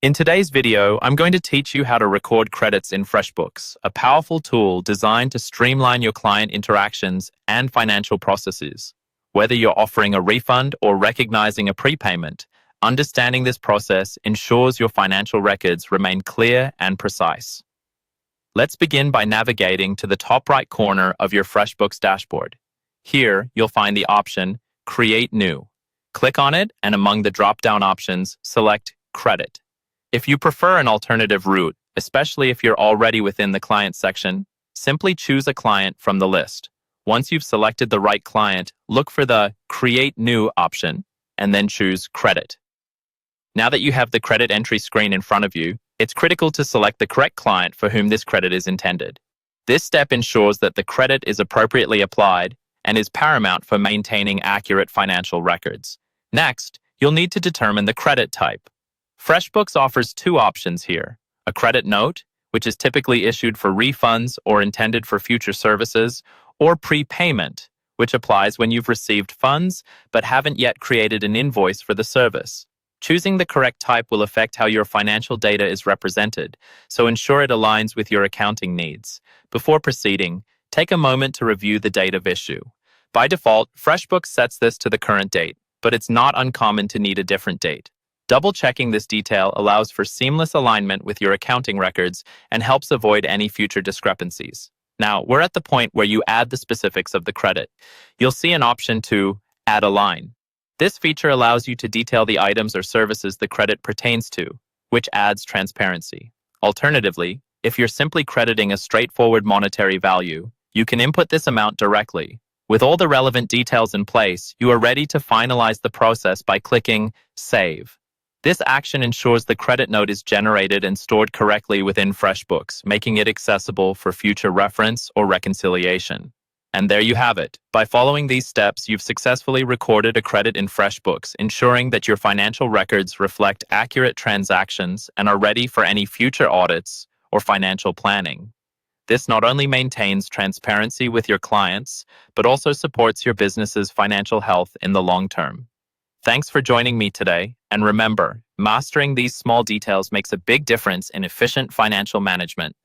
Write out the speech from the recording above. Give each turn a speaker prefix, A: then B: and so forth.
A: In today's video, I'm going to teach you how to record credits in Freshbooks, a powerful tool designed to streamline your client interactions and financial processes. Whether you're offering a refund or recognizing a prepayment, understanding this process ensures your financial records remain clear and precise. Let's begin by navigating to the top right corner of your Freshbooks dashboard. Here, you'll find the option Create New. Click on it, and among the drop-down options, select Credit. If you prefer an alternative route, especially if you're already within the client section, simply choose a client from the list. Once you've selected the right client, look for the Create New option and then choose Credit. Now that you have the credit entry screen in front of you, it's critical to select the correct client for whom this credit is intended. This step ensures that the credit is appropriately applied and is paramount for maintaining accurate financial records. Next, you'll need to determine the credit type. Freshbooks offers two options here: a credit note, which is typically issued for refunds or intended for future services, or prepayment, which applies when you've received funds but haven't yet created an invoice for the service. Choosing the correct type will affect how your financial data is represented, so ensure it aligns with your accounting needs. Before proceeding, take a moment to review the date of issue. By default, Freshbooks sets this to the current date, but it's not uncommon to need a different date. Double-checking this detail allows for seamless alignment with your accounting records and helps avoid any future discrepancies. Now, we're at the point where you add the specifics of the credit. You'll see an option to Add a line. This feature allows you to detail the items or services the credit pertains to, which adds transparency. Alternatively, if you're simply crediting a straightforward monetary value, you can input this amount directly. With all the relevant details in place, you are ready to finalize the process by clicking Save. This action ensures the credit note is generated and stored correctly within Freshbooks, making it accessible for future reference or reconciliation. And there you have it. By following these steps, you've successfully recorded a credit in Freshbooks, ensuring that your financial records reflect accurate transactions and are ready for any future audits or financial planning. This not only maintains transparency with your clients, but also supports your business's financial health in the long term. Thanks for joining me today, and remember, mastering these small details makes a big difference in efficient financial management.